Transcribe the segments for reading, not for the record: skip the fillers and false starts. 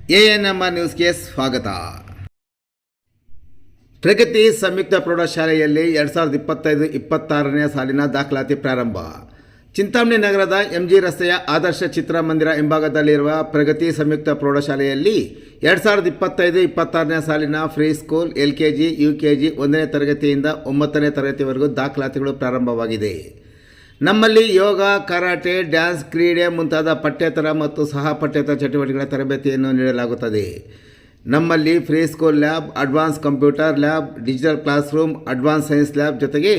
ANMR ನ್ಯೂಸ್ಗೆ ಸ್ವಾಗತ. ಪ್ರಗತಿ ಸಂಯುಕ್ತ ಪ್ರೌಢಶಾಲೆಯಲ್ಲಿ 2025-26ನೇ ಸಾಲಿನ ದಾಖಲಾತಿ ಪ್ರಾರಂಭ. ಚಿಂತಾಮಣಿ ನಗರದ ಎಂಜಿ ರಸ್ತೆಯ ಆದರ್ಶ ಚಿತ್ರಮಂದಿರ ಹಿಂಭಾಗದಲ್ಲಿರುವ ಪ್ರಗತಿ ಸಂಯುಕ್ತ ಪ್ರೌಢಶಾಲೆಯಲ್ಲಿ 2025-26ನೇ ಸಾಲಿನ ಫ್ರೀ ಸ್ಕೂಲ್ LKG, UKG 1ನೇ ತರಗತಿಯಿಂದ 9ನೇ ತರಗತಿವರೆಗೂ ದಾಖಲಾತಿಗಳು ಪ್ರಾರಂಭವಾಗಿದೆ. ನಮ್ಮಲ್ಲಿ ಯೋಗ, ಕರಾಟೆ, ಡ್ಯಾನ್ಸ್, ಕ್ರೀಡೆ ಮುಂತಾದ ಪಠ್ಯೇತರ ಮತ್ತು ಸಹ ಪಠ್ಯೇತರ ಚಟುವಟಿಕೆಗಳ ತರಬೇತಿಯನ್ನು ನೀಡಲಾಗುತ್ತದೆ. ನಮ್ಮಲ್ಲಿ free school lab, advance computer lab, digital class room, advance science lab ಜೊತೆಗೆ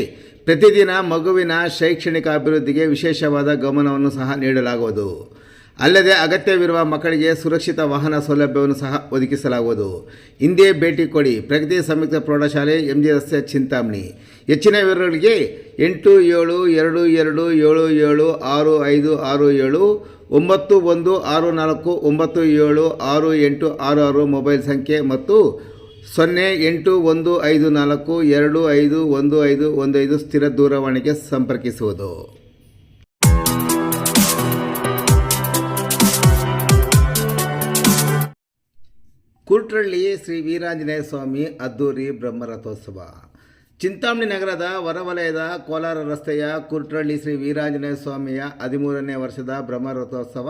ಪ್ರತಿದಿನ ಮಗುವಿನ ಶೈಕ್ಷಣಿಕ ಅಭಿವೃದ್ಧಿಗೆ ವಿಶೇಷವಾದ ಗಮನವನ್ನು ಸಹ ನೀಡಲಾಗುವುದು. ಅಲ್ಲದೆ ಅಗತ್ಯವಿರುವ ಮಕ್ಕಳಿಗೆ ಸುರಕ್ಷಿತ ವಾಹನ ಸೌಲಭ್ಯವನ್ನು ಸಹ ಒದಗಿಸಲಾಗುವುದು. ಹಿಂದೆ ಭೇಟಿ ಕೊಡಿ. ಪ್ರಗತಿ ಸಂಯುಕ್ತ ಪ್ರೌಢಶಾಲೆ, MG ರಸ್ತೆ, ಚಿಂತಾಮಣಿ. ಹೆಚ್ಚಿನ ವಿವರಗಳಿಗೆ 8772776567 91649766 ಮೊಬೈಲ್ ಸಂಖ್ಯೆ ಮತ್ತು 081542511515 ಸ್ಥಿರ ದೂರವಾಣಿಗೆ ಸಂಪರ್ಕಿಸುವುದು. ಕುರ್ಟ್ರಳ್ಳಿ ಶ್ರೀ ವೀರಾಂಜನೇಯ ಸ್ವಾಮಿ ಅದ್ದೂರಿ ಬ್ರಹ್ಮರಥೋತ್ಸವ. ಚಿಂತಾಮಣಿ ನಗರದ ಹೊರವಲಯದ ಕೋಲಾರ ರಸ್ತೆಯ ಕುರ್ಟ್ರಳ್ಳಿ ಶ್ರೀ ವೀರಾಂಜನೇಯ ಸ್ವಾಮಿಯ 13ನೇ ವರ್ಷದ ಬ್ರಹ್ಮರಥೋತ್ಸವ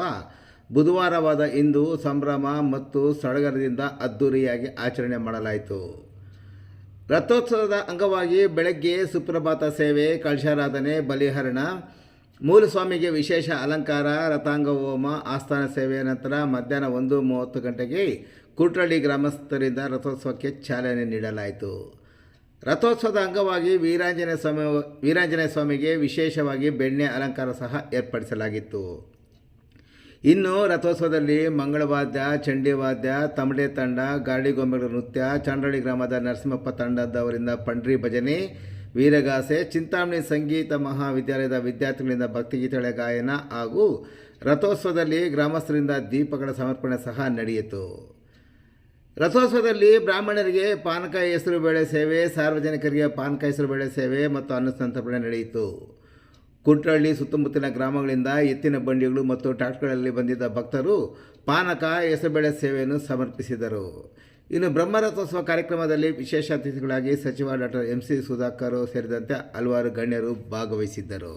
ಬುಧವಾರವಾದ ಇಂದು ಸಂಭ್ರಮ ಮತ್ತು ಸಡಗರದಿಂದ ಅದ್ದೂರಿಯಾಗಿ ಆಚರಣೆ ಮಾಡಲಾಯಿತು. ರಥೋತ್ಸವದ ಅಂಗವಾಗಿ ಬೆಳಗ್ಗೆ ಸುಪ್ರಭಾತ ಸೇವೆ, ಕಳಶಾರಾಧನೆ, ಬಲಿಹರಣ, ಮೂಲಸ್ವಾಮಿಗೆ ವಿಶೇಷ ಅಲಂಕಾರ, ರಥಾಂಗ ಹೋಮ, ಆಸ್ಥಾನ ಸೇವೆಯ ನಂತರ ಮಧ್ಯಾಹ್ನ 1:30 ಗಂಟೆಗೆ ಕುರ್ಟ್ರಳ್ಳಿ ಗ್ರಾಮಸ್ಥರಿಂದ ರಥೋತ್ಸವಕ್ಕೆ ಚಾಲನೆ ನೀಡಲಾಯಿತು. ರಥೋತ್ಸವದ ಅಂಗವಾಗಿ ವೀರಾಂಜನೇಯ ಸ್ವಾಮಿಗೆ ವಿಶೇಷವಾಗಿ ಬೆಣ್ಣೆ ಅಲಂಕಾರ ಸಹ ಏರ್ಪಡಿಸಲಾಗಿತ್ತು. ಇನ್ನು ರಥೋತ್ಸವದಲ್ಲಿ ಮಂಗಳವಾದ್ಯ, ಚಂಡಿವಾದ್ಯ, ತಮಟೆ ತಂಡ, ಗಾಡಿಗೊಂಬೆಗಳ ನೃತ್ಯ, ಚಂಡ್ರಳ್ಳಿ ಗ್ರಾಮದ ನರಸಿಂಹಪ್ಪ ತಂಡದವರಿಂದ ಪಂಡ್ರಿ ಭಜನೆ, ವೀರಗಾಸೆ, ಚಿಂತಾಮಣಿ ಸಂಗೀತ ಮಹಾವಿದ್ಯಾಲಯದ ವಿದ್ಯಾರ್ಥಿಗಳಿಂದ ಭಕ್ತಿಗೀತೆಗಳ ಗಾಯನ ಹಾಗೂ ರಥೋತ್ಸವದಲ್ಲಿ ಗ್ರಾಮಸ್ಥರಿಂದ ದೀಪಗಳ ಸಮರ್ಪಣೆ ಸಹ ನಡೆಯಿತು. ರಥೋತ್ಸವದಲ್ಲಿ ಬ್ರಾಹ್ಮಣರಿಗೆ ಪಾನಕ ಹೆಸರುಬೇಳೆ ಸೇವೆ, ಸಾರ್ವಜನಿಕರಿಗೆ ಪಾನಕ ಹೆಸರುಬೇಳೆ ಸೇವೆ ಮತ್ತು ಅನ್ನಸಂತರ್ಪಣೆ ನಡೆಯಿತು. ಕುರ್ಟ್ರಳ್ಳಿ ಸುತ್ತಮುತ್ತಲಿನ ಗ್ರಾಮಗಳಿಂದ ಎತ್ತಿನ ಬಂಡಿಗಳು ಮತ್ತು ಟ್ರಾಕ್ಟರ್ಗಳಲ್ಲಿ ಬಂದಿದ್ದ ಭಕ್ತರು ಪಾನಕ ಹೆಸರುಬೇಳೆ ಸೇವೆಯನ್ನು ಸಮರ್ಪಿಸಿದರು. ಇನ್ನು ಬ್ರಹ್ಮರಥೋತ್ಸವ ಕಾರ್ಯಕ್ರಮದಲ್ಲಿ ವಿಶೇಷ ಅತಿಥಿಗಳಾಗಿ ಸಚಿವ ಡಾಕ್ಟರ್ MC ಸುಧಾಕರ್ ಸೇರಿದಂತೆ ಹಲವಾರು ಗಣ್ಯರು ಭಾಗವಹಿಸಿದ್ದರು.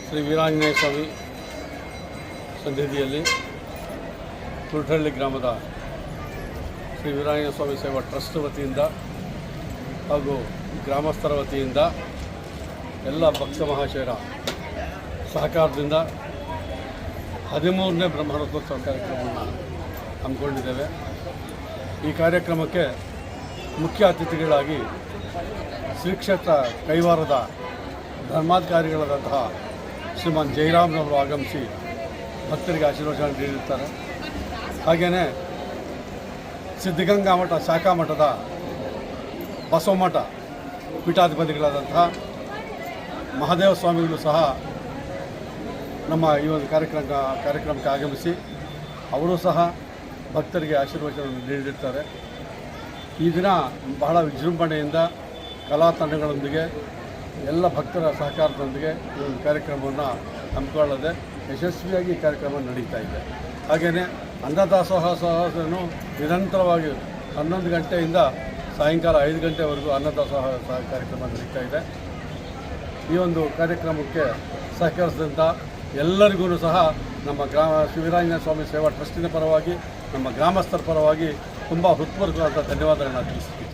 ಶ್ರೀ ವೀರಾಂಜನೇಯ ಸ್ವಾಮಿ ಸನ್ನಿಧಿಯಲ್ಲಿ ಕುರುಟಹಳ್ಳಿ ಗ್ರಾಮದ ಶ್ರೀ ವೀರಾಂಜನೇಯ ಸ್ವಾಮಿ ಸೇವಾ ಟ್ರಸ್ಟ್ ವತಿಯಿಂದ ಹಾಗೂ ಗ್ರಾಮಸ್ಥರ ವತಿಯಿಂದ ಎಲ್ಲ ಭಕ್ತ ಮಹಾಶಯರ ಸಹಕಾರದಿಂದ 13ನೇ ಬ್ರಹ್ಮರಥೋತ್ಸವ ಕಾರ್ಯಕ್ರಮವನ್ನು ಹಮ್ಮಿಕೊಂಡಿದ್ದೇವೆ. ಈ ಕಾರ್ಯಕ್ರಮಕ್ಕೆ ಮುಖ್ಯ ಅತಿಥಿಗಳಾಗಿ ಶ್ರೀ ಕ್ಷೇತ್ರ ಕೈವಾರದ ಧರ್ಮಾಧಿಕಾರಿಗಳಾದಂತಹ ಶ್ರೀಮಾನ್ ಜಯರಾಮ್ನವರು ಆಗಮಿಸಿ ಭಕ್ತರಿಗೆ ಆಶೀರ್ವಚನ ನೀಡಿರ್ತಾರೆ. ಹಾಗೆಯೇ ಸಿದ್ಧಗಂಗಾ ಮಠ ಶಾಖಾ ಮಠದ ಬಸವಮಠ ಪೀಠಾಧಿಪತಿಗಳಾದಂತಹ ಮಹಾದೇವ ಸ್ವಾಮಿಗಳು ಸಹ ನಮ್ಮ ಈ ಒಂದು ಕಾರ್ಯಕ್ರಮಕ್ಕೆ ಆಗಮಿಸಿ ಅವರು ಸಹ ಭಕ್ತರಿಗೆ ಆಶೀರ್ವಚನ ನೀಡಿರ್ತಾರೆ. ಈ ದಿನ ಬಹಳ ವಿಜೃಂಭಣೆಯಿಂದ ಕಲಾ ತಂಡಗಳೊಂದಿಗೆ ಎಲ್ಲ ಭಕ್ತರ ಸಹಕಾರದೊಂದಿಗೆ ಈ ಒಂದು ಕಾರ್ಯಕ್ರಮವನ್ನು ಹಮ್ಮಿಕೊಳ್ಳದೆ ಯಶಸ್ವಿಯಾಗಿ ಈ ಕಾರ್ಯಕ್ರಮ ನಡೀತಾ ಇದೆ. ಹಾಗೆಯೇ ಅನ್ನದಾಸೋಹ ಸಹ ನಿರಂತರವಾಗಿ 11 ಗಂಟೆಯಿಂದ ಸಾಯಂಕಾಲ 5 ಗಂಟೆವರೆಗೂ ಅನ್ನದಾಸೋಹ ಕಾರ್ಯಕ್ರಮ ನಡೀತಾ ಇದೆ. ಈ ಒಂದು ಕಾರ್ಯಕ್ರಮಕ್ಕೆ ಸಹಕರಿಸಿದಂಥ ಎಲ್ಲರಿಗೂ ಸಹ ನಮ್ಮ ಶ್ರೀ ವೀರಾಂಜನೇಯ ಸ್ವಾಮಿ ಸೇವಾ ಟ್ರಸ್ಟಿನ ಪರವಾಗಿ ನಮ್ಮ ಗ್ರಾಮಸ್ಥರ ಪರವಾಗಿ ತುಂಬ ಹೃತ್ಪೂರ್ವಕವಾದ ಧನ್ಯವಾದಗಳನ್ನು ತಿಳಿಸ್ತೀನಿ.